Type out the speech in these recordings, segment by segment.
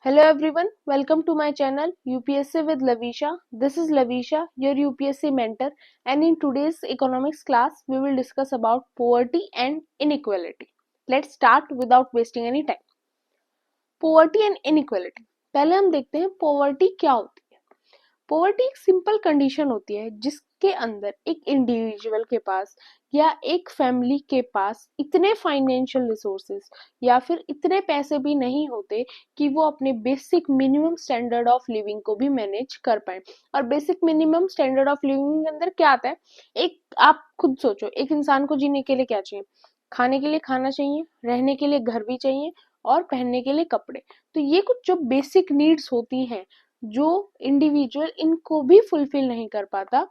Hello everyone, welcome to my channel UPSC with Lavisha. This is Lavisha, your UPSC mentor, and in today's economics class we will discuss about poverty and inequality. Let's start without wasting any time. Poverty and inequality. पहले हम देखते हैं poverty क्या होती है. Poverty एक simple condition होती है जिसके अंदर एक इंडिविजुअल के पास या एक फैमिली के पास इतने फाइनेंशियल रिसोर्सेस या फिर इतने पैसे भी नहीं होते कि वो अपने basic minimum standard of living को भी मैनेज कर पाए. और basic minimum standard of living के अंदर क्या आता है, एक आप खुद सोचो, एक इंसान को जीने के लिए क्या चाहिए? खाने के लिए खाना चाहिए, रहने के लिए घर भी चाहिए और पहनने के लिए कपड़े. तो ये कुछ जो बेसिक नीड्स होती हैं जो इंडिविजुअल इनको भी फुलफिल नहीं कर पाता,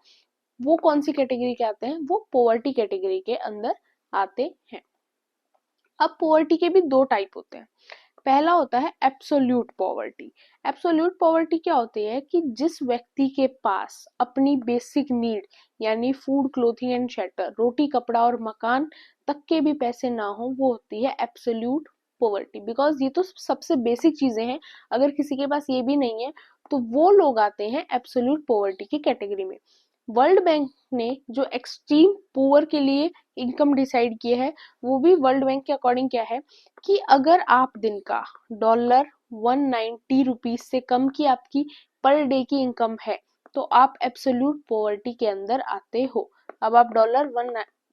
वो कौन सी कैटेगरी के आते हैं? वो पॉवर्टी कैटेगरी के अंदर आते हैं. अब पॉवर्टी के भी दो टाइप होते हैं. पहला होता है एब्सोल्यूट पॉवर्टी. एब्सोल्यूट पॉवर्टी क्या होती है कि जिस व्यक्ति के पास अपनी बेसिक नीड यानी फूड, क्लोथिंग एंड शेल्टर, रोटी, कपड़ा और मकान तक के भी पैसे ना हो, वो होती है एब्सोल्यूट पॉवर्टी. बिकॉज ये तो सबसे बेसिक चीजें हैं, अगर किसी के पास ये भी नहीं है तो वो लोग आते हैं एब्सोल्यूट पॉवर्टी की कैटेगरी में. वर्ल्ड बैंक ने जो एक्सट्रीम पुअर के लिए इनकम डिसाइड किया है, वो भी वर्ल्ड बैंक के अकॉर्डिंग क्या है कि अगर आप दिन का $190 से कम की आपकी पर डे की इनकम है तो आप एब्सोल्यूट पॉवर्टी के अंदर आते हो. अब आप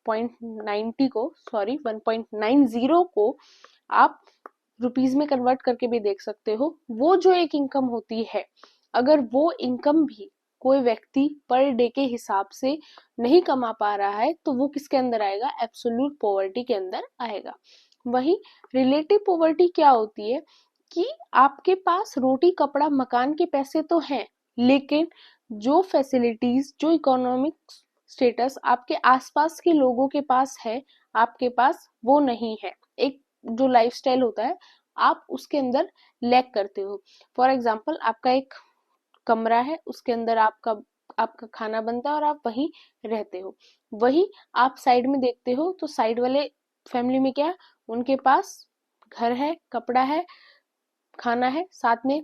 $1.90 को आप रुपीज में कन्वर्ट करके भी देख सकते हो. वो जो एक इनकम होती है, अगर वो इनकम भी कोई व्यक्ति पर डे के हिसाब से नहीं कमा पा रहा है तो वो किसके अंदर आएगा? एब्सोल्यूट पॉवर्टी के अंदर आएगा. वहीं रिलेटिव पॉवर्टी क्या होती है कि आपके पास रोटी, कपड़ा, मकान के पैसे तो हैं, लेकिन जो फैसिलिटीज, जो इकोनॉमिक स्टेटस आपके आसपास के लोगों के पास है, आपके पास वो नहीं है. एक जो लाइफस्टाइल होता है आप उसके अंदर लैक करते हो. फॉर एग्जाम्पल, आपका एक कमरा है, उसके अंदर आपका आपका खाना बनता है और आप वहीं रहते हो. वही आप साइड में देखते हो तो साइड वाले फैमिली में क्या है, उनके पास घर है, कपड़ा है, खाना है, साथ में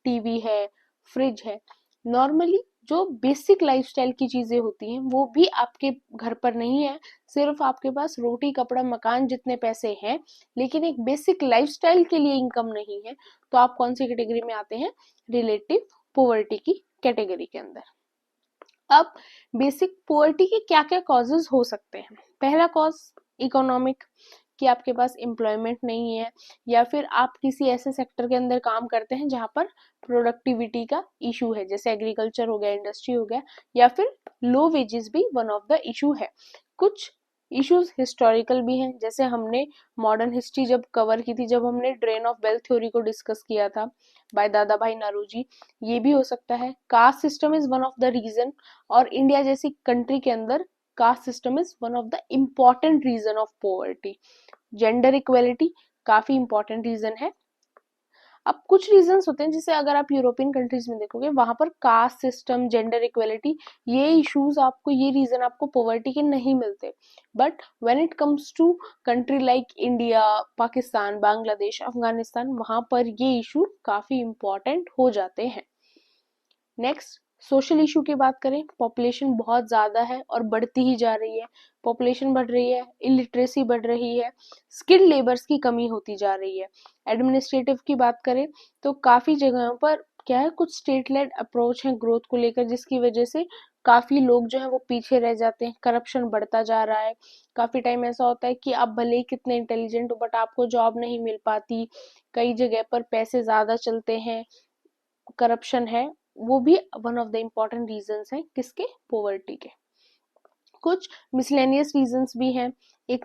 टीवी है, फ्रिज है. नॉर्मली जो बेसिक लाइफस्टाइल की चीजें होती हैं वो भी आपके घर पर नहीं है. सिर्फ आपके पास रोटी, कपड़ा, मकान जितने पैसे हैं, लेकिन एक बेसिक लाइफस्टाइल के लिए इनकम नहीं है, तो आप कौन सी कैटेगरी में आते हैं? रिलेटिव पॉवर्टी की कैटेगरी के अंदर. अब बेसिक पॉवर्टी के क्या क्या कॉजेज हो सकते हैं? पहला कॉज इकोनॉमिक, कि आपके पास एम्प्लॉयमेंट नहीं है या फिर आप किसी ऐसे सेक्टर के अंदर काम करते हैं जहां पर प्रोडक्टिविटी का इशू है, जैसे एग्रीकल्चर हो गया, इंडस्ट्री हो गया, या फिर लो वेजेस भी वन ऑफ द इशू है. कुछ इश्यूज हिस्टोरिकल भी हैं, जैसे हमने मॉडर्न हिस्ट्री जब कवर की थी, जब हमने ड्रेन ऑफ वेल्थ थ्योरी को डिस्कस किया था बाय दादा भाई नारोजी. ये भी हो सकता है. Caste system is one of the reason, और इंडिया जैसी कंट्री के अंदर caste system is one of the important reason of poverty. Gender equality काफी इंपॉर्टेंट रीजन है. अब कुछ रीजंस होते हैं, जैसे अगर आप यूरोपियन कंट्रीज में देखोगे, वहां पर कास्ट सिस्टम, जेंडर इक्वेलिटी, ये इश्यूज आपको, ये रीजन आपको पॉवर्टी के नहीं मिलते. But when it comes to country like India, Pakistan, Bangladesh, Afghanistan, वहां पर ये इशू काफी इंपॉर्टेंट हो जाते हैं. नेक्स्ट, सोशल इशू की बात करें, पॉपुलेशन बहुत ज्यादा है और बढ़ती ही जा रही है. पॉपुलेशन बढ़ रही है, इलिटरेसी बढ़ रही है, स्किल्ड लेबर्स की कमी होती जा रही है. एडमिनिस्ट्रेटिव की बात करें तो काफी जगहों पर क्या है, कुछ स्टेट लेड अप्रोच है ग्रोथ को लेकर, जिसकी वजह से काफी लोग जो है वो पीछे रह जाते हैं. करप्शन बढ़ता जा रहा है. काफी टाइम ऐसा होता है कि आप भले ही कितने इंटेलिजेंट हो बट आपको जॉब नहीं मिल पाती. कई जगह पर पैसे ज्यादा चलते हैं, करप्शन है. वो भी one of the important reasons है किसके? पॉवर्टी के. कुछ मिसलेनियस रीजंस भी हैं. एक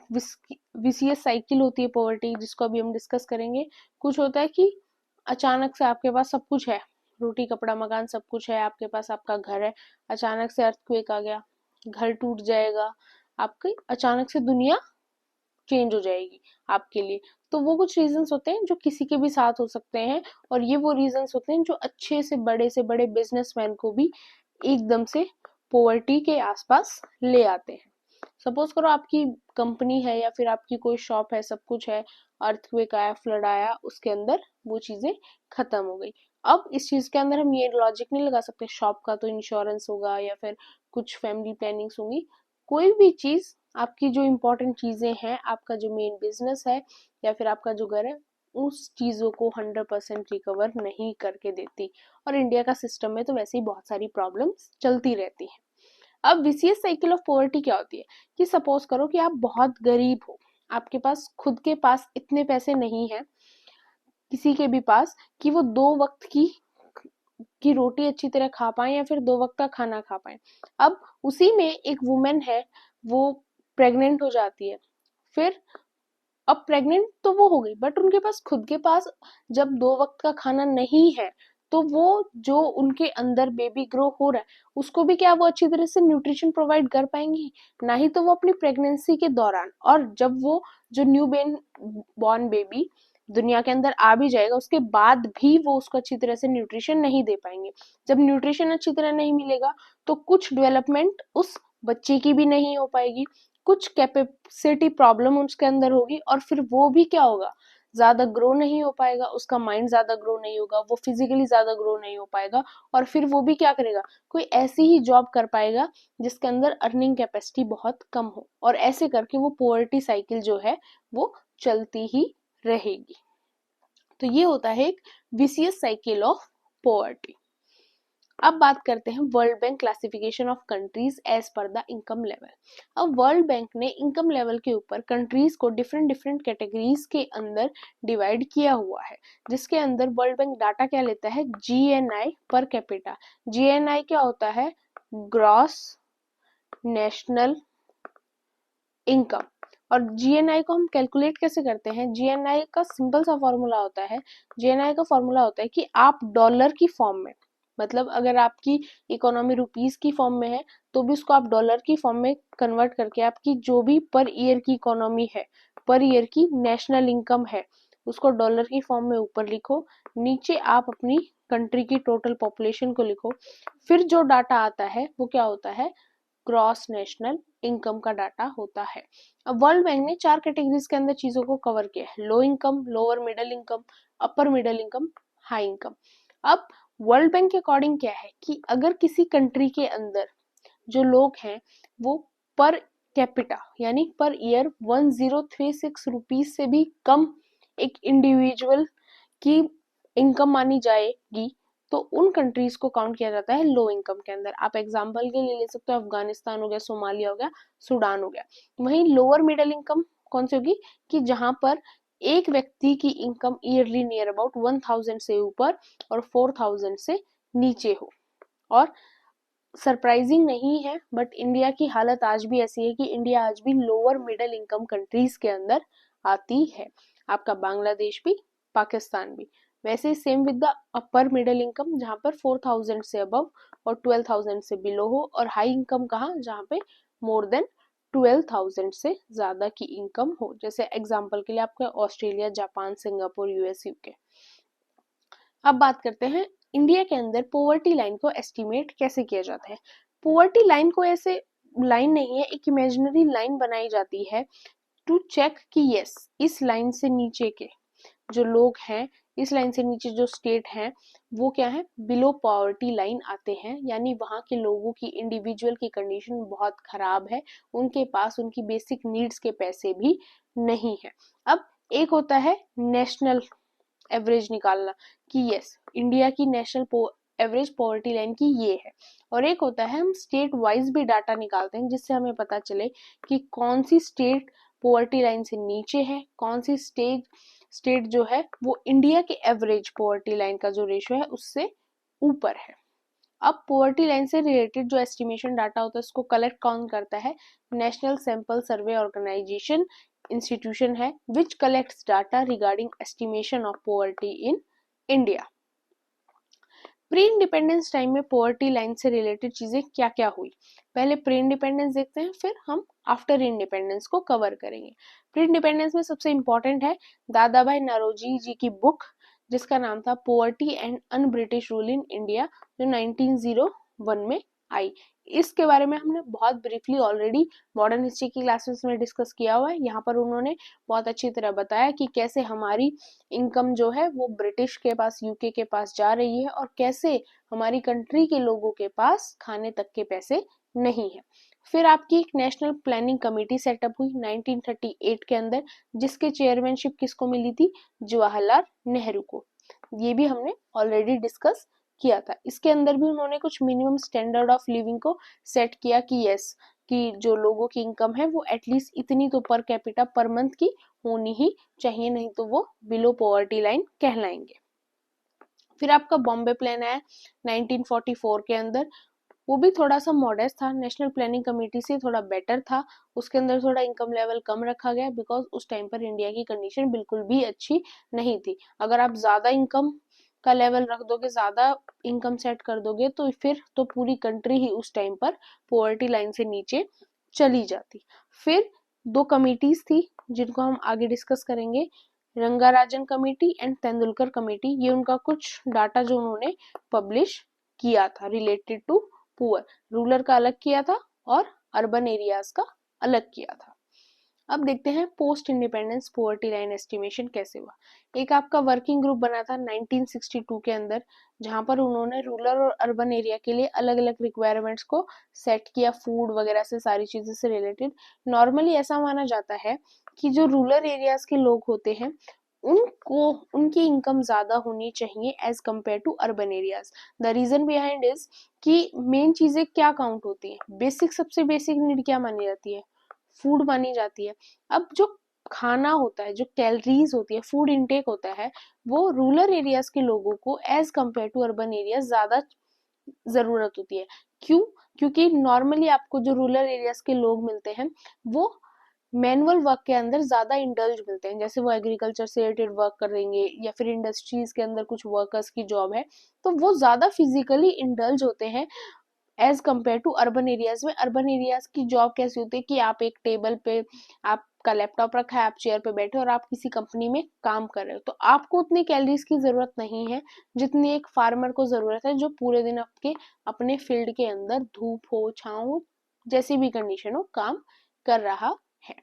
विसियस साइकिल होती है पॉवर्टी, जिसको अभी हम डिस्कस करेंगे. कुछ होता है कि अचानक से आपके पास सब कुछ है, रोटी, कपड़ा, मकान सब कुछ है, आपके पास आपका घर है, अचानक से अर्थक्वेक आ गया, घर टूट जाएगा, आपकी अचानक से दुनिया चेंज हो जाएगी आपके लिए. तो वो कुछ रीजंस होते हैं जो किसी के भी साथ हो सकते हैं, और ये वो रीजंस होते हैं जो अच्छे से बड़े बिजनेसमैन को भी एकदम से पॉवर्टी के आसपास ले आते हैं. सपोज करो आपकी कंपनी है या फिर आपकी कोई शॉप है, सब कुछ है, अर्थक्वेक आया, फ्लड आया, उसके अंदर वो चीजें खत्म हो गई। अब इस चीज के अंदर हम ये लॉजिक नहीं लगा सकते शॉप का तो इंश्योरेंस होगा या फिर कुछ फैमिली प्लानिंग्स होंगी। कोई भी चीज, आपकी जो इम्पोर्टेंट चीजें हैं, आपका जो मेन बिजनेस है या फिर आपका जो घर है, उस चीजों को 100% रिकवर नहीं करके देती। और इंडिया का सिस्टम में तो वैसे ही बहुत सारी प्रॉब्लम्स चलती रहती है। अब विशियस साइकिल ऑफ पॉवर्टी क्या होती है कि सपोज करो कि आप बहुत गरीब हो, आपके पास खुद के पास इतने पैसे नहीं है किसी के भी पास कि वो 2 वक्त की रोटी अच्छी तरह खा पाए या फिर 2 वक्त का खाना खा पाए। अब उसी में एक वुमेन है, वो प्रेग्नेंट हो जाती है। फिर अब प्रेग्नेंट तो वो हो गई, बट उनके पास खुद के पास जब 2 वक्त का खाना नहीं है, तो वो जो उनके अंदर बेबी ग्रो हो रहा है, उसको भी क्या वो अच्छी तरह से न्यूट्रिशन प्रोवाइड कर पाएंगी? ना ही तो वो अपनी प्रेगनेंसी के दौरान, और जब वो जो न्यू बॉर्न बेबी दुनिया के अंदर आ भी जाएगा, उसके बाद भी वो उसको अच्छी तरह से न्यूट्रिशन नहीं दे पाएंगे। जब न्यूट्रिशन अच्छी तरह नहीं मिलेगा, तो कुछ डेवलपमेंट उस बच्चे की भी नहीं हो पाएगी, कुछ कैपेसिटी प्रॉब्लम उसके अंदर होगी, और फिर वो भी क्या होगा, ज्यादा ग्रो नहीं हो पाएगा, उसका माइंड ज्यादा ग्रो नहीं होगा, वो फिजिकली ज्यादा ग्रो नहीं हो पाएगा, और फिर वो भी क्या करेगा, कोई ऐसी ही जॉब कर पाएगा जिसके अंदर अर्निंग कैपेसिटी बहुत कम हो, और ऐसे करके वो पोवर्टी साइकिल जो है वो चलती ही रहेगी। तो ये होता है एक विशियस साइकिल ऑफ पोवर्टी। अब बात करते हैं World Bank classification of countries as per the income level. अब वर्ल्ड बैंक ने इनकम लेवल के ऊपर कंट्रीज को डिफरेंट डिफरेंट कैटेगरीज के अंदर डिवाइड किया हुआ है, जिसके अंदर वर्ल्ड बैंक डाटा क्या लेता है, जीएनआई पर कैपिटा। जीएनआई क्या होता है, ग्रॉस नेशनल इनकम। और जीएनआई को हम कैलकुलेट कैसे करते हैं, जीएनआई का सिंपल सा फॉर्मूला होता है, जीएनआई का फॉर्मूला होता है कि आप डॉलर की फॉर्म में, मतलब अगर आपकी इकोनॉमी रुपीस की फॉर्म में है, तो भी उसको आप डॉलर की फॉर्म में कन्वर्ट करके आपकी जो भी पर ईयर की इकोनॉमी है, पर ईयर की नेशनल इनकम है, उसको डॉलर की फॉर्म में ऊपर लिखो, नीचे आप अपनी कंट्री की टोटल पॉपुलेशन को लिखो, फिर जो डाटा आता है वो क्या होता है, ग्रॉस नेशनल इनकम का डाटा होता है। अब वर्ल्ड बैंक ने 4 कैटेगरीज के अंदर चीजों को कवर किया है, low income, lower middle income, अपर मिडिल इनकम, हाई इनकम। अब वर्ल्ड बैंक के अकॉर्डिंग क्या है कि अगर किसी कंट्री के अंदर जो लोग हैं वो पर कैपिटा यानी पर ईयर 1036 रुपीज से भी कम एक इंडिविजुअल की इनकम मानी जाएगी, तो उन कंट्रीज को काउंट किया जाता है लो इनकम के अंदर। आप एग्जांपल के लिए ले सकते हो, अफगानिस्तान हो गया, सोमालिया हो गया, सूडान हो गया। वहीं लोअर मिडिल इनकम कौन सी होगी, कि जहां पर एक व्यक्ति की इनकम ईयरली नियर अबाउट 1000 से ऊपर और 4000 से नीचे हो। और सरप्राइजिंग नहीं है, बट इंडिया की हालत आज भी ऐसी है कि इंडिया आज भी लोअर मिडिल इनकम कंट्रीज के अंदर आती है, आपका बांग्लादेश भी, पाकिस्तान भी। वैसे ही same with the upper middle income, जहां पर 4000 से अबव और 12000 से बिलो हो, और हाई इनकम कहाँ, जहां पे मोर देन 12000 से ज्यादा की इनकम हो। जैसे एग्जांपल के लिए आपका Australia, Japan, Singapore, US, UK. अब बात करते हैं इंडिया के अंदर पोवर्टी लाइन को एस्टिमेट कैसे किया जाता है। पोवर्टी लाइन को ऐसे लाइन नहीं है, एक इमेजिनरी लाइन बनाई जाती है टू चेक कि यस, इस लाइन से नीचे के जो लोग हैं, इस लाइन से नीचे जो स्टेट हैं, वो क्या है, बिलो पॉवर्टी लाइन आते हैं, यानी वहां के लोगों की इंडिविजुअल की कंडीशन बहुत खराब है, उनके पास उनकी बेसिक नीड्स के पैसे भी नहीं है। अब एक होता है नेशनल एवरेज निकालना कि यस, इंडिया की नेशनल एवरेज पॉवर्टी लाइन की ये है, और एक होता है हम स्टेट वाइज भी डाटा निकालते हैं, जिससे हमें पता चले कि कौन सी स्टेट पॉवर्टी लाइन से नीचे है, कौन सी स्टेट जो है वो इंडिया के एवरेज पॉवर्टी लाइन का जो रेशियो है उससे ऊपर है। अब पॉवर्टी लाइन से रिलेटेड जो एस्टिमेशन डाटा होता है उसको कलेक्ट कौन करता है, national sample survey organisation institution है, which collects data regarding estimation of poverty in India. Pre independence time में पॉवर्टी लाइन से रिलेटेड चीजें क्या क्या हुई, पहले प्री इंडिपेंडेंस देखते हैं, फिर हम आफ्टर इंडिपेंडेंस को कवर करेंगे। प्री इंडिपेंडेंस में सबसे इंपॉर्टेंट है दादा भाई नौरोजी जी की बुक, जिसका नाम था poverty and un British rule in India, जो 1901 में आई। इसके बारे में हमने बहुत ब्रीफली ऑलरेडी मॉडर्न हिस्ट्री की क्लासेस में डिस्कस किया हुआ है। यहाँ पर उन्होंने बहुत अच्छी तरह बताया कि कैसे हमारी इनकम जो है वो ब्रिटिश के पास, यूके के पास जा रही है और कैसे हमारी कंट्री के लोगों के पास खाने तक के पैसे नहीं है। फिर आपकी एक नेशनल प्लानिंग कमेटी सेटअप हुई 1938 के अंदर, जिसके चेयरमैनशिप किसको मिली थी? जवाहरलाल नेहरू को। ये भी हमने ऑलरेडी डिस्कस किया था। इसके अंदर भी उन्होंने कुछ मिनिमम स्टैंडर्ड ऑफ लिविंग को सेट किया कि यस, कि जो लोगों की इनकम है वो एटलीस्ट इतनी तो पर कैपिटा पर मंथ की होनी ही चाहिए, नहीं तो वो बिलो पॉवर्टी लाइन कहलाएंगे। फिर आपका बॉम्बे प्लान आया 1944 के अंदर, वो भी थोड़ा सा मॉडेस्ट था, नेशनल प्लानिंग कमेटी से थोड़ा बेटर था। उसके अंदर थोड़ा इनकम लेवल कम रखा गया बिकॉज उस टाइम पर इंडिया की कंडीशन बिल्कुल भी अच्छी नहीं थी। अगर आप ज्यादा इनकम का लेवल रख दोगे, ज्यादा इनकम सेट कर दोगे, तो फिर तो पूरी कंट्री ही उस टाइम पर पॉवर्टी लाइन से नीचे चली जाती। फिर दो कमिटीज थी जिनको हम आगे डिस्कस करेंगे, Rangarajan committee and Tendulkar committee. ये उनका कुछ डाटा जो उन्होंने पब्लिश किया था रिलेटेड टू पुअर, रूरल का अलग किया था और अर्बन एरियाज का अलग किया था। अब देखते हैं post independence poverty line estimation कैसे हुआ। एक आपका वर्किंग ग्रुप बना था 1962 के अंदर, जहां पर उन्होंने रूरल और अर्बन एरिया के लिए अलग अलग रिक्वायरमेंट्स को सेट किया, फूड वगैरह से, सारी चीजों से रिलेटेड। नॉर्मली ऐसा माना जाता है कि जो रूरल एरियाज के लोग होते हैं उनको उनकी इनकम ज्यादा होनी चाहिए as compare to urban areas. The reason behind is कि मेन चीजें क्या काउंट होती है, बेसिक, सबसे बेसिक नीड क्या मानी जाती है? फूड मानी जाती है। अब जो खाना होता है, जो कैलोरीज होती है, फूड इनटेक होता है, वो रूरल एरियाज के लोगों को as compare to urban areas ज्यादा जरूरत होती है। क्यों? क्योंकि नॉर्मली आपको जो रूरल एरियाज के लोग मिलते हैं वो मैनुअल वर्क के अंदर ज्यादा इंडल्ज मिलते हैं, जैसे वो एग्रीकल्चर से रिलेटेड वर्क करेंगे या फिर इंडस्ट्रीज के अंदर कुछ वर्कर्स की जॉब है, तो वो ज्यादा फिजिकली इंडल्ज होते हैं as compare to urban areas में। अर्बन एरियाज की जॉब कैसी होती है कि आप एक टेबल पे, आपका लैपटॉप रखा है, आप चेयर पे बैठे और आप किसी कंपनी में काम कर रहे हो, तो आपको उतनी कैलोरीज की जरूरत नहीं है जितनी एक फार्मर को जरूरत है, जो पूरे दिन आपके अपने फील्ड के अंदर धूप हो, छांव हो, जैसी भी कंडीशन हो, काम कर रहा है।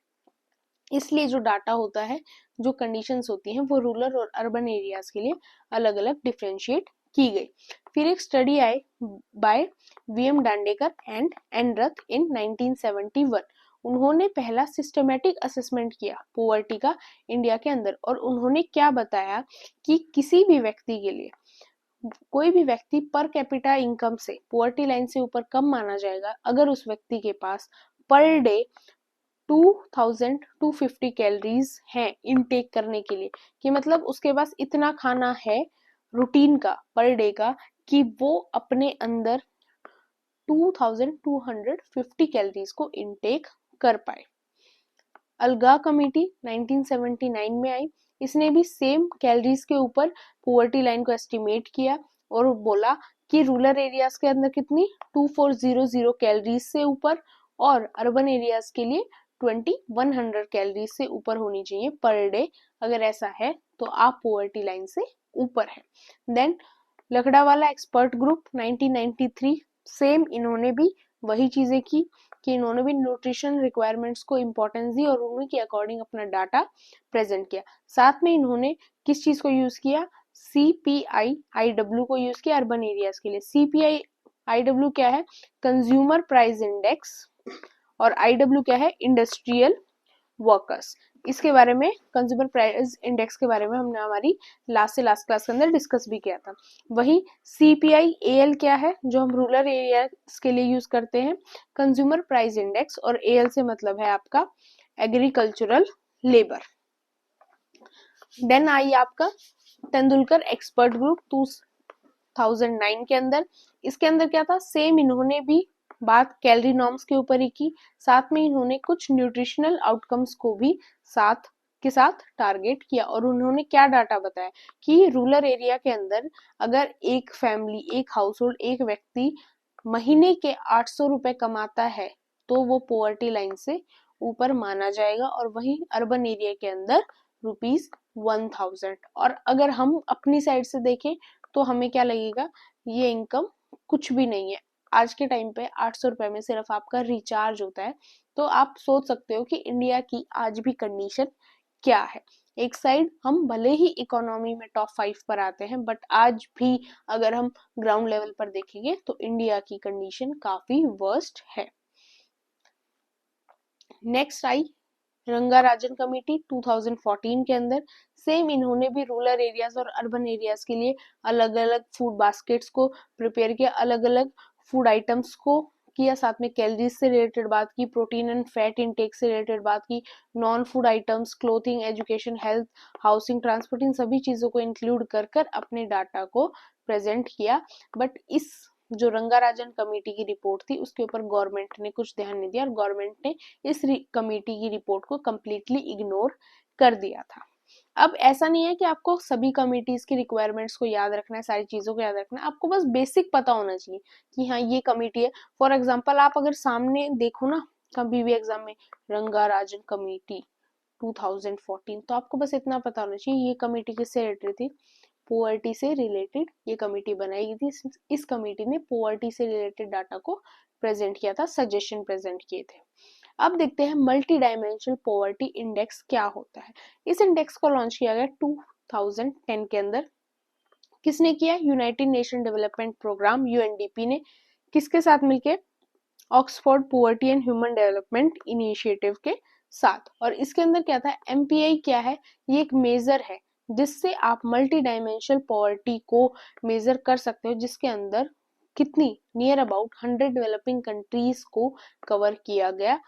इसलिए जो डाटा होता है, जो कंडीशंस होती हैं, वो रूरल और अर्बन एरियाज के लिए अलग अलग डिफ्रेंशिएट की गई। फिर एक study I bye VM Dandekar and एनरथ इन 1971। उन्होंने पहला सिस्टमेटिक असेसमेंट किया पोवर्टी का इंडिया के अंदर, और उन्होंने क्या बताया कि किसी भी व्यक्ति के लिए, कोई भी व्यक्ति पर कैपिटा इनकम से पोवर्टी लाइन से ऊपर कम माना जाएगा अगर उस व्यक्ति के पास पर डे 2250 कैलोरीज हैं इनटेक करने के लिए, कि मतलब उसके पास इतना खाना है रूटीन का पर डे का कि वो अपने अंदर 2250 कैलोरीज को इनटेक कर पाए। अलगा कमेटी 1979 में आई, इसने भी सेम कैलोरीज के ऊपर पॉवर्टी लाइन को एस्टिमेट किया और बोला कि रूरल एरियाज के अंदर कितनी 2400 कैलोरीज से ऊपर और अर्बन एरियाज के लिए 2100 कैलोरीज से ऊपर होनी चाहिए पर डे। अगर ऐसा है तो आप पॉवर्टी लाइन से ऊपर है। Then Lakdawala expert group 1993, same इन्होंने भी वही चीजें की कि इन्होंने भी न्यूट्रिशन रिक्वायरमेंट्स को इंपॉर्टेंस दी और उन्हीं के अकॉर्डिंग अपना डाटा प्रेजेंट किया। साथ में इन्होंने किस चीज को यूज किया? CPI-IW को यूज किया अर्बन एरियाज के लिए। CPI-IW क्या है? कंज्यूमर प्राइस इंडेक्स, और IW क्या है? Industrial workers. इसके बारे में, कंज्यूमर प्राइस इंडेक्स के बारे में हमने हमारी लास्ट क्लास के अंदर डिस्कस भी किया था। वही CPI-AL क्या है, जो हम रूरल एरियाज के लिए यूज करते हैं, कंज्यूमर प्राइस इंडेक्स, और AL से मतलब है आपका एग्रीकल्चरल लेबर। देन आई आपका तेंदुलकर एक्सपर्ट ग्रुप 2009 के अंदर। इसके अंदर क्या था? सेम इन्होंने भी बात कैलोरी नॉर्म्स के ऊपर ही की, साथ में इन्होंने कुछ न्यूट्रिशनल आउटकम्स को भी साथ के साथ टारगेट किया। और उन्होंने क्या डाटा बताया कि रूरल एरिया के अंदर अगर एक फैमिली, एक हाउस होल्ड, एक व्यक्ति महीने के 800 रुपए कमाता है तो वो पॉवर्टी लाइन से ऊपर माना जाएगा, और वही अर्बन एरिया के अंदर ₹1000। और अगर हम अपनी साइड से देखें तो हमें क्या लगेगा? ये इनकम कुछ भी नहीं है। आज के टाइम पे 800 रुपए में सिर्फ आपका रिचार्ज होता है। तो आप सोच सकते हो कि इंडिया की आज भी कंडीशन क्या है। एक साइड हम भले ही इकोनॉमी में टॉप 5 पर आते हैं, बट आज भी अगर हम ग्राउंड लेवल पर देखेंगे तो इंडिया की कंडीशन काफी वर्स्ट है। नेक्स्ट आई रंगाराजन कमेटी 2014 के अंदर। सेम इन्होंने भी रूरल एरियाज और अर्बन एरियाज के लिए अलग अलग फूड बास्केट्स को प्रिपेयर किया, अलग अलग फूड आइटम्स को किया, साथ में कैलोरीज से रिलेटेड बात की, प्रोटीन एंड फैट इनटेक से रिलेटेड बात की, non food items, clothing, education, health, housing, transport, इन सभी चीजों को इंक्लूड कर कर अपने डाटा को प्रेजेंट किया। बट इस जो रंगाराजन कमेटी की रिपोर्ट थी उसके ऊपर गवर्नमेंट ने कुछ ध्यान नहीं दिया और गवर्नमेंट ने इस कमेटी की रिपोर्ट को कम्प्लीटली इग्नोर कर दिया था। अब ऐसा नहीं है कि आपको सभी कमिटीज की रिक्वायरमेंट्स को याद रखना है, सारी चीजों को याद रखना है, आपको बस बेसिक पता होना चाहिए कि हाँ ये कमेटी है। फॉर एग्जाम्पल आप अगर सामने देखो ना कभी भी एग्जाम में रंगाराजन कमेटी 2014, तो आपको बस इतना पता होना चाहिए ये कमेटी किससे रिलेटेड थी, पोवर्टी से रिलेटेड ये कमेटी बनाई गई थी। इस कमेटी ने पोवर्टी से रिलेटेड डाटा को प्रेजेंट किया था, सजेशन प्रेजेंट किए थे। अब देखते हैं मल्टी डायमेंशनल पोवर्टी इंडेक्स क्या होता है। इस इंडेक्स को लॉन्च किया गया 2010 के अंदर। किसने किया, United Nation Development Programme UNDP ने, किसके साथ मिलके, Oxford poverty and human development initiative के साथ। और इसके अंदर क्या था, एमपीआई क्या है, ये एक मेजर है जिससे आप मल्टी डायमेंशनल पॉवर्टी को मेजर कर सकते हो, जिसके अंदर कितनी नियर अबाउट 100 डेवलपिंग कंट्रीज को कवर किया गया।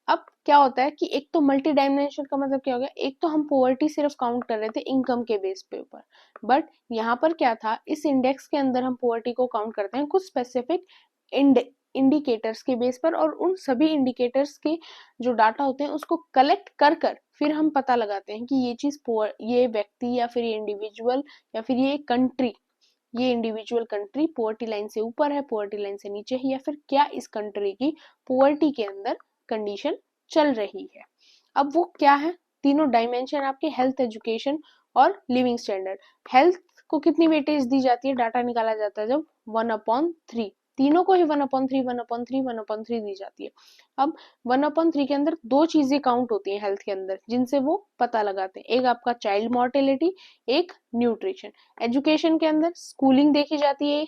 अब क्या होता है कि एक तो मल्टी डायमेंशन का मतलब क्या हो गया, एक तो हम पॉवर्टी सिर्फ काउंट कर रहे थे इनकम के बेस पे ऊपर, बट यहाँ पर क्या था, इस इंडेक्स के अंदर हम पॉवर्टी को काउंट करते हैं कुछ स्पेसिफिक इंडिकेटर्स के बेस पर, और उन सभी इंडिकेटर्स के जो डाटा होते हैं उसको कलेक्ट कर कर फिर हम पता लगाते हैं कि ये चीज ये व्यक्ति या फिर ये इंडिविजुअल या फिर ये कंट्री, ये इंडिविजुअल कंट्री पोवर्टी लाइन से ऊपर है, पोवर्टी लाइन से नीचे है, या फिर क्या इस कंट्री की पोवर्टी के अंदर कंडीशन चल रही है। अब वो क्या है, तीनों डायमेंशन आपके हेल्थ, एजुकेशन और लिविंग स्टैंडर्ड। हेल्थ को कितनी वेटेज दी जाती है, डाटा निकाला जाता है जब 1/3, तीनों को ही 1/3 1/3 1/3 दी जाती है। अब 1/3 के अंदर दो चीजें काउंट होती हैं हेल्थ के अंदर जिनसे वो पता लगाते हैं, एक आपका चाइल्ड मॉर्टेलिटी, एक न्यूट्रिशन। एजुकेशन के अंदर स्कूलिंग देखी जाती है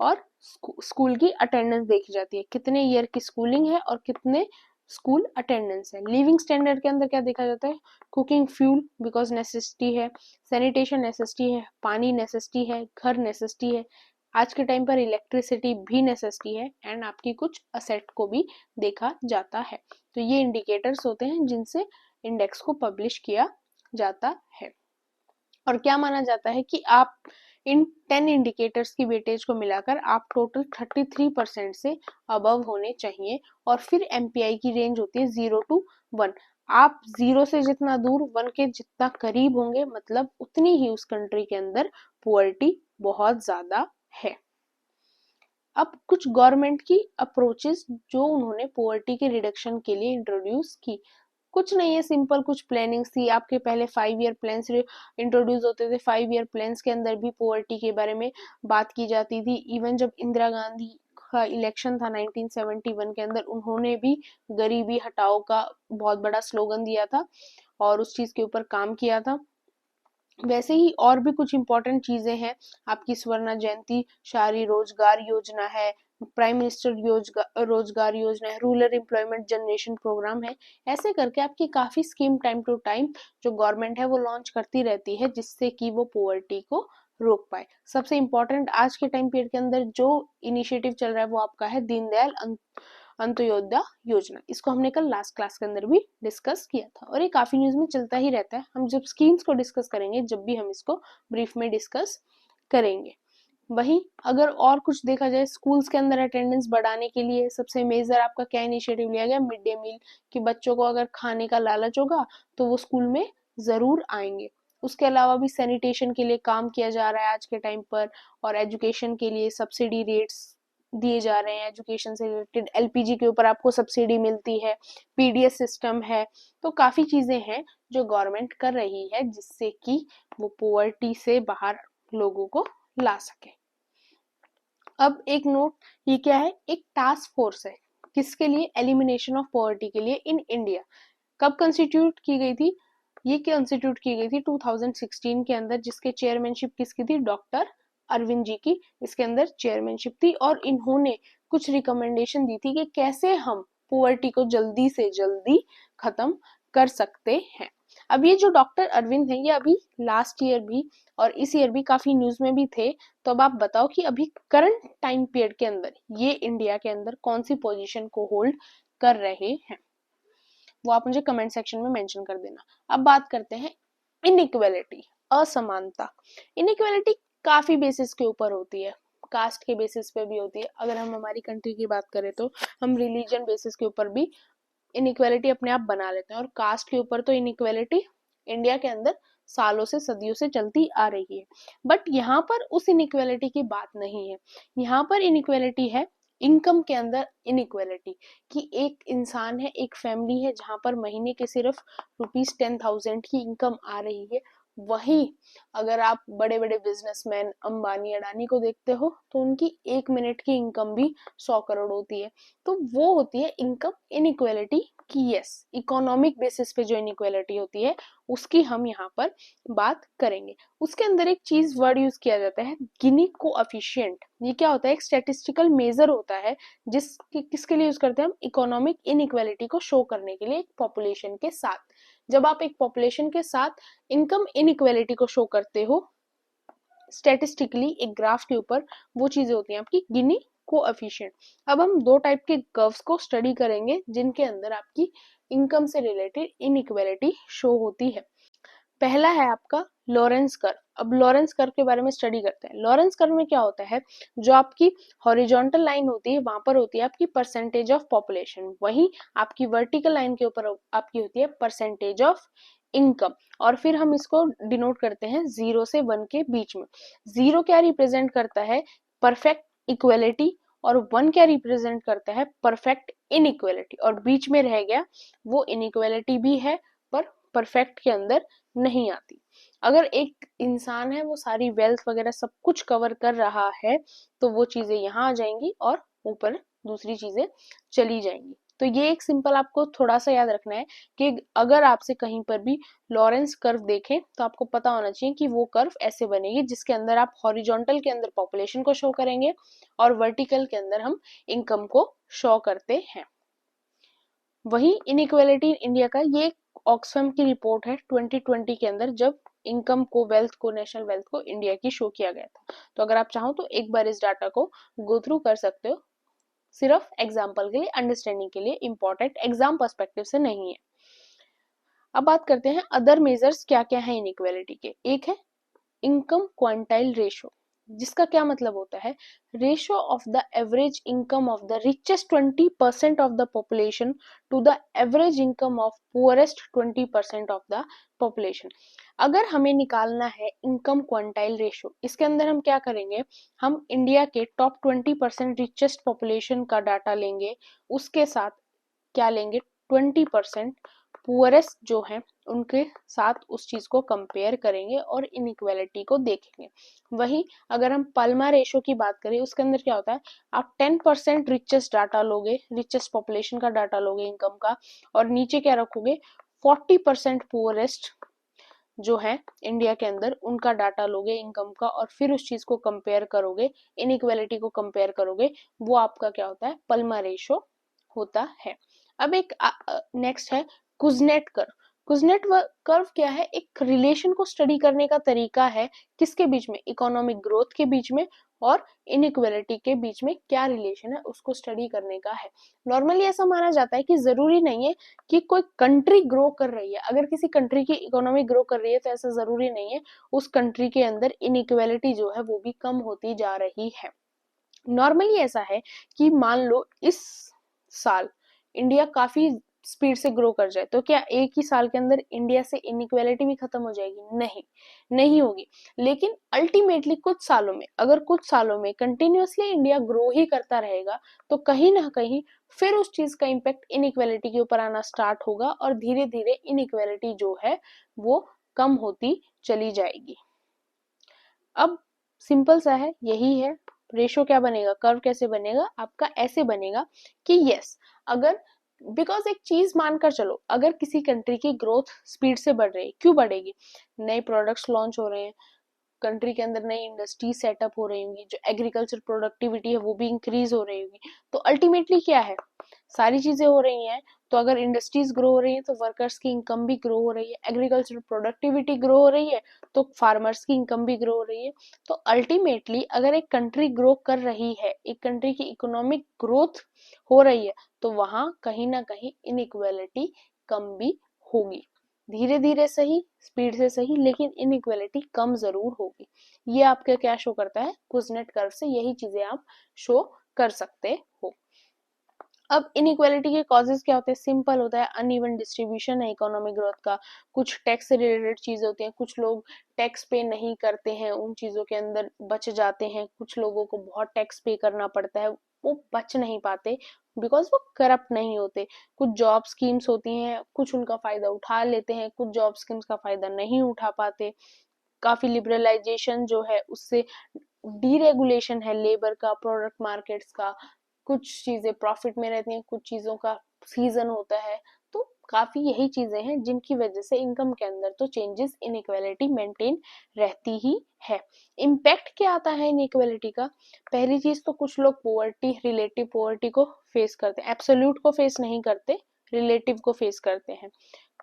और स्कूल की अटेंडेंस देखी जाती है, कितने ईयर की स्कूलिंग है और कितने स्कूल अटेंडेंस है। लिविंग स्टैंडर्ड के अंदर क्या देखा जाता है, कुकिंग फ्यूल बिकॉज नेसेसिटी है, सैनिटेशन नेसेसिटी है, पानी नेसेसिटी है, घर नेसेसिटी है, आज के टाइम पर इलेक्ट्रिसिटी भी नेसेसिटी है, एंड आपकी कुछ असेट को भी देखा जाता है। तो ये इंडिकेटर्स होते हैं जिनसे इंडेक्स को पब्लिश किया जाता है। और क्या माना जाता है कि आप इन 10 इंडिकेटर्स की वेटेज को मिलाकर आप टोटल 33% से अबव होने चाहिए। और फिर एमपीआई की रेंज होती है 0 to 1। आप 0 से जितना दूर, 1 के जितना करीब होंगे, मतलब उतनी ही उस कंट्री के अंदर पुअर्टी बहुत ज्यादा है। अब कुछ गवर्नमेंट की अप्रोचेस जो उन्होंने पुअर्टी के रिडक्शन के लिए इंट्रोड्यूस की, कुछ नहीं है, सिंपल कुछ प्लानिंग्स थी। आपके पहले 5 ईयर प्लान्स इंट्रोड्यूस होते थे, 5 ईयर प्लान्स के अंदर भी पोवर्टी के बारे में बात की जाती थी। इवन जब इंदिरा गांधी का इलेक्शन था 1971 के अंदर, उन्होंने भी गरीबी हटाओ का बहुत बड़ा स्लोगन दिया था और उस चीज के ऊपर काम किया था। वैसे ही और भी कुछ इंपॉर्टेंट चीजें हैं, आपकी स्वर्ण जयंती, शहरी रोजगार योजना है, प्राइम मिनिस्टर रोजगार योजना है, रूरल एम्प्लॉयमेंट जनरेशन प्रोग्राम है। ऐसे करके आपकी काफी स्कीम टाइम टू टाइम जो गवर्नमेंट है वो लॉन्च करती रहती है जिससे कि वो पोवर्टी को रोक पाए। सबसे इम्पोर्टेंट आज के टाइम पीरियड के अंदर जो इनिशिएटिव चल रहा है वो आपका है दीनदयाल अंत्योदय योजना। इसको हमने कल लास्ट क्लास के अंदर भी डिस्कस किया था और ये काफी न्यूज में चलता ही रहता है। हम जब स्कीम्स को डिस्कस करेंगे जब भी हम इसको ब्रीफ में डिस्कस करेंगे। वहीं अगर और कुछ देखा जाए, स्कूल्स के अंदर अटेंडेंस बढ़ाने के लिए सबसे मेजर आपका क्या इनिशिएटिव लिया गया, मिड डे मील, कि बच्चों को अगर खाने का लालच होगा तो वो स्कूल में जरूर आएंगे। उसके अलावा भी सैनिटेशन के लिए काम किया जा रहा है आज के टाइम पर, और एजुकेशन के लिए सब्सिडी रेट्स दिए जा रहे हैं। एजुकेशन से रिलेटेड एलपीजी के ऊपर आपको सब्सिडी मिलती है, पीडीएस सिस्टम है। तो काफी चीजें हैं जो गवर्नमेंट कर रही है जिससे कि वो पोवर्टी से बाहर लोगों को ला सके। अब एक नोट, ये क्या है, एक टास्क फोर्स है, किसके लिए, एलिमिनेशन ऑफ पॉवर्टी के लिए इन इंडिया। कब कंस्टिट्यूट की गई थी, ये कंस्टिट्यूट की गई थी 2016 के अंदर, जिसके चेयरमैनशिप किसकी थी, डॉक्टर अरविंद जी की इसके अंदर चेयरमैनशिप थी। और इन्होंने कुछ रिकमेंडेशन दी थी कि कैसे हम पॉवर्टी को जल्दी से जल्दी खत्म कर सकते हैं। अब ये जो डॉक्टर अरविंद है, ये अभी लास्ट ईयर भी और इस ईयर भी काफी न्यूज में भी थे। तो अब आप बताओ कि अभी करंट टाइम पीरियड के अंदर ये इंडिया के अंदर कौन सी पोजीशन को होल्ड कर रहे हैं, वो आप मुझे कमेंट सेक्शन में मेंशन कर देना। अब बात करते हैं इनइक्वालिटी, असमानता। इनइक्वालिटी काफी बेसिस के ऊपर होती है, कास्ट के बेसिस पे भी होती है। अगर हम हमारी कंट्री की बात करें तो हम रिलीजन बेसिस के ऊपर भी इनइक्वालिटी अपने आप बना लेते हैं, और कास्ट के ऊपर तो इनइक्वालिटी इंडिया के अंदर सालों से सदियों से चलती आ रही है। बट यहाँ पर उस इनइक्वालिटी की बात नहीं है, यहाँ पर इनइक्वालिटी है इनकम के अंदर इनइक्वालिटी, कि एक इंसान है, एक फैमिली है जहां पर महीने के सिर्फ ₹10,000 की इनकम आ रही है। वही अगर आप बड़े बड़े बिजनेसमैन अंबानी अडानी को देखते हो तो उनकी 1 मिनट की इनकम भी 100 करोड़ होती है। तो वो होती है इनकम इनइक्वालिटी की, यस, इकोनॉमिक बेसिस पे जो इनइक्वालिटी होती है उसकी हम यहाँ पर बात करेंगे। उसके अंदर एक चीज वर्ड यूज किया जाता है, गिनी कोएफिशिएंट। ये क्या होता है, एक स्टैटिस्टिकल मेजर होता है किसके लिए यूज करते हैं हम, इकोनॉमिक इनइक्वालिटी को शो करने के लिए एक पॉपुलेशन के साथ। जब आप एक पॉपुलेशन के साथ इनकम इनइक्वालिटी को शो करते हो स्टैटिस्टिकली एक ग्राफ के ऊपर, वो चीजें होती हैं आपकी गिनी कोएफिशिएंट। अब हम दो टाइप के कर्व्स को स्टडी करेंगे जिनके अंदर आपकी इनकम से रिलेटेड इनइक्वालिटी शो होती है। पहला है आपका लॉरेंस कर्व। अब लॉरेंस कर्व के बारे में स्टडी करते हैं। लॉरेंस कर्व में क्या होता है, जो आपकी हॉरिजॉन्टल लाइन होती है वहां पर होती है आपकी परसेंटेज ऑफ पॉपुलेशन, वहीं आपकी वर्टिकल लाइन के ऊपर आपकी होती है परसेंटेज ऑफ इनकम। और फिर हम इसको डिनोट करते हैं 0 से 1 के बीच में। 0 क्या रिप्रेजेंट करता है, परफेक्ट इक्वेलिटी, और 1 क्या रिप्रेजेंट करता है, परफेक्ट इनइक्वालिटी। और बीच में रह गया वो इनइक्वालिटी भी है पर परफेक्ट के अंदर नहीं आती। अगर एक इंसान है वो सारी वेल्थ वगैरह सब कुछ कवर कर रहा है तो वो चीजें यहाँ आ जाएंगी और ऊपर दूसरी चीजें चली जाएंगी। तो ये एक सिंपल आपको थोड़ा सा याद रखना है कि अगर आपसे कहीं पर भी लॉरेंस कर्व देखें तो आपको पता होना चाहिए कि वो कर्व ऐसे बनेगी जिसके अंदर आप हॉरिजॉन्टल के अंदर पॉपुलेशन को शो करेंगे और वर्टिकल के अंदर हम इनकम को शो करते हैं। वही इनइक्वालिटी इंडिया का, ये ऑक्सफैम की रिपोर्ट है 2020 के अंदर, जब इनकम को, वेल्थ को, नेशनल वेल्थ को इंडिया की शो किया गया था। तो अगर आप चाहो तो एक बार इस डाटा को गो थ्रू कर सकते हो, सिर्फ एग्जाम्पल के लिए, अंडरस्टैंडिंग के लिए, इंपॉर्टेंट एग्जाम पर्सपेक्टिव से नहीं है। अब बात करते हैं अदर मेजर्स क्या क्या है इनइक्वालिटी के। एक है इनकम क्वांटाइल रेशो, जिसका क्या मतलब होता है, ratio of the average income of the richest 20% of the population to the average income of poorest 20% of the population. अगर हमें निकालना है इनकम क्वांटाइल रेशो, इसके अंदर हम क्या करेंगे, हम इंडिया के टॉप 20% रिचेस्ट पॉपुलेशन का डाटा लेंगे, उसके साथ क्या लेंगे, 20% पुअरेस्ट जो है उनके साथ उस चीज को कंपेयर करेंगे और इनइक्वालिटी को देखेंगे। वही अगर हम पल्मा रेशो की बात करें, उसके अंदर क्या होता है, आप 10% रिचेस्ट डाटा लोगे, रिचेस्ट पॉपुलेशन का डाटा लोगे इनकम का, और नीचे क्या रखोगे, 40% पुअरेस्ट जो है इंडिया के अंदर उनका डाटा लोगे इनकम का, और फिर उस चीज को कंपेयर करोगे, इनइक्वालिटी को कंपेयर करोगे, वो आपका क्या होता है, पल्मा रेशो होता है। अब एक नेक्स्ट है कुजनेट कर्व। कुजनेट कर्व क्या है, एक रिलेशन को स्टडी करने का तरीका है, किसके बीच में, इकोनॉमिक ग्रोथ के बीच में और इनइक्वालिटी के बीच में क्या रिलेशन है उसको स्टडी करने का है। नॉर्मली ऐसा माना जाता है कि जरूरी नहीं है कि कोई कंट्री ग्रो कर रही है, अगर किसी कंट्री की इकोनॉमी ग्रो कर रही है तो ऐसा जरूरी नहीं है उस कंट्री के अंदर इनइक्वालिटी जो है वो भी कम होती जा रही है। नॉर्मली ऐसा है कि मान लो इस साल इंडिया काफी स्पीड से ग्रो कर जाए तो क्या एक ही साल के अंदर इंडिया से इनइक्वालिटी भी खत्म हो जाएगी, नहीं, नहीं होगी। लेकिन अल्टीमेटली कुछ सालों में, अगर कुछ सालों में कंटिन्यूअसली इंडिया ग्रो ही करता रहेगा तो कहीं ना कहीं फिर उस चीज का इम्पैक्ट इनइक्वालिटी के ऊपर आना स्टार्ट होगा और धीरे धीरे इनइक्वालिटी जो है वो कम होती चली जाएगी। अब सिंपल सा है, यही है रेशो क्या बनेगा, कर्व कैसे बनेगा आपका, ऐसे बनेगा कि यस, अगर बिकॉज एक चीज मानकर चलो, अगर किसी कंट्री की ग्रोथ स्पीड से बढ़ रही है, क्यों बढ़ेगी, नए प्रोडक्ट्स लॉन्च हो रहे हैं, कंट्री के अंदर नई इंडस्ट्री सेटअप हो रही होंगी, जो एग्रीकल्चर प्रोडक्टिविटी है वो भी इंक्रीज हो रही होगी, तो अल्टीमेटली क्या है, सारी चीजें हो रही हैं, तो अगर इंडस्ट्रीज ग्रो हो रही है तो वर्कर्स की इनकम भी ग्रो हो रही है, एग्रीकल्चर प्रोडक्टिविटी ग्रो हो रही है तो फार्मर्स की इनकम भी ग्रो हो रही है। तो अल्टीमेटली अगर एक कंट्री ग्रो कर रही है, एक कंट्री की इकोनॉमिक ग्रोथ हो रही है, तो वहां कहीं ना कहीं इनइक्वालिटी कम भी होगी, धीरे धीरे सही, स्पीड से सही, लेकिन इनइक्वालिटी कम जरूर होगी। ये आपका क्या शो करता है, कुजनेट कर्व से यही चीजें आप शो कर सकते हो। अब इनइक्वालिटी के कॉजेज क्या होते हैं, सिंपल होता है, अनइवन डिस्ट्रीब्यूशन है इकोनॉमिक ग्रोथ का, कुछ टैक्स से रिलेटेड चीजें होती हैं, कुछ लोग टैक्स पे नहीं करते हैं, उन चीजों के अंदर बच जाते हैं, कुछ लोगों को बहुत टैक्स पे करना पड़ता है, वो बच नहीं पाते बिकॉज वो करप्ट नहीं होते, कुछ जॉब स्कीम्स होती हैं, कुछ उनका फायदा उठा लेते हैं, कुछ जॉब स्कीम्स का फायदा नहीं उठा पाते, काफी लिबरलाइजेशन जो है उससे डीरेगुलेशन है लेबर का, प्रोडक्ट मार्केट्स का, कुछ चीजें प्रॉफिट में रहती हैं, कुछ चीजों का सीजन होता है, तो काफी यही चीजें हैं जिनकी वजह से इनकम के अंदर तो चेंजेस, इनइक्वालिटी मेंटेन रहती ही है। इम्पैक्ट क्या आता है इनइक्वालिटी का, पहली चीज तो कुछ लोग पोवर्टी, रिलेटिव पोवर्टी को फेस करते हैं, एब्सोल्यूट को फेस नहीं करते, रिलेटिव को फेस करते हैं।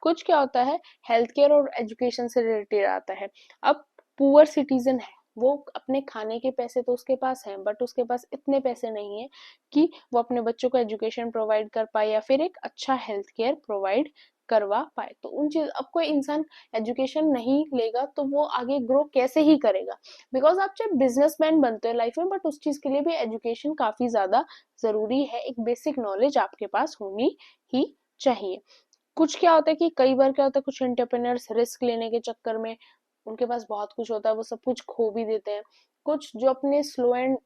कुछ क्या होता है, हेल्थ केयर और एजुकेशन से रिलेटेड आता है। अब पुअर सिटीजन है, वो अपने खाने के पैसे तो उसके पास हैं, बट उसके पास इतने पैसे नहीं है कि वो अपने बच्चों को एजुकेशन प्रोवाइड कर पाए या फिर एक अच्छा हेल्थ केयर प्रोवाइड करवा पाए। तो उन चीज, अब कोई इंसान एजुकेशन नहीं लेगा तो वो आगे ग्रो कैसे ही करेगा, बिकॉज आप चाहे बिजनेसमैन बनते हो लाइफ में, बट उस चीज के लिए भी एजुकेशन काफी ज्यादा जरूरी है, एक बेसिक नॉलेज आपके पास होनी ही चाहिए। कुछ क्या होता है कि कई बार क्या होता है, कुछ एंटरप्रेन्योर्स रिस्क लेने के चक्कर में, उनके पास बहुत कुछ होता है, वो सब कुछ खो भी देते हैं। कुछ जो अपने स्लो एंड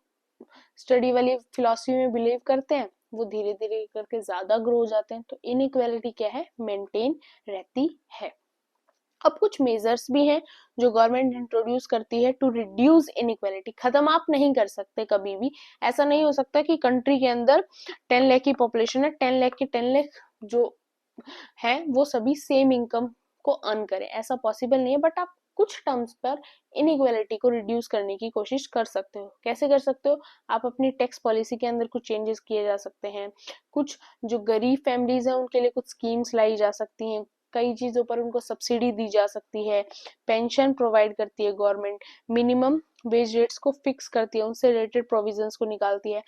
स्टडी वाली फिलॉसफी में बिलीव करते हैं, वो धीरे धीरे करके ज्यादा ग्रो हो जाते हैं, तो इनइक्वालिटी क्या है, मेंटेन रहती है। अब कुछ मेजर्स भी हैं जो गवर्नमेंट इंट्रोड्यूस करती है टू रिड्यूस इनइक्वालिटी, खत्म आप नहीं कर सकते कभी भी, ऐसा नहीं हो सकता कि कंट्री के अंदर 10 लाख की पॉपुलेशन है, 10 लाख के 10 लाख जो है वो सभी सेम इनकम को अर्न करें, ऐसा पॉसिबल नहीं है, बट आप कुछ टर्म्स पर इनइक्वालिटी को रिड्यूस करने की कोशिश कर सकते हो। कैसे कर सकते हो, आप अपनी टैक्स पॉलिसी के अंदर कुछ चेंजेस किए जा सकते हैं, कुछ जो गरीब फैमिलीज हैं उनके लिए कुछ स्कीम्स लाई जा सकती हैं, कई चीजों पर उनको सब्सिडी दी जा सकती है, पेंशन प्रोवाइड करती है गवर्नमेंट, मिनिमम वेज रेट्स को फिक्स करती है, उनसे रिलेटेड प्रोविजंस को निकालती है,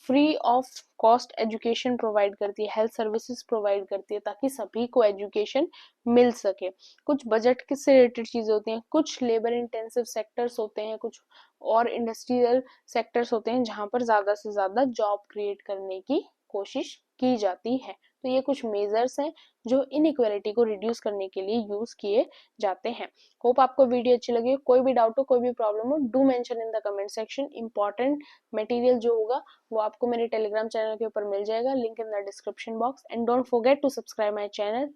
free of cost education provide करती है, हेल्थ सर्विसेज प्रोवाइड करती है, ताकि सभी को एजुकेशन मिल सके। कुछ बजट से रिलेटेड चीजें होती हैं, कुछ लेबर इंटेंसिव सेक्टर्स होते हैं, कुछ और इंडस्ट्रियल सेक्टर्स होते हैं जहां पर ज्यादा से ज्यादा जॉब क्रिएट करने की कोशिश की जाती है। तो ये कुछ मेजर्स हैं जो इनइक्वालिटी को रिड्यूस करने के लिए यूज किए जाते हैं। होप आपको वीडियो अच्छी लगी, कोई भी डाउट हो, कोई भी प्रॉब्लम हो, do mention in the comment section. Important material जो होगा वो आपको मेरे टेलीग्राम चैनल के ऊपर मिल जाएगा, link in the description box, and don't forget to subscribe my channel.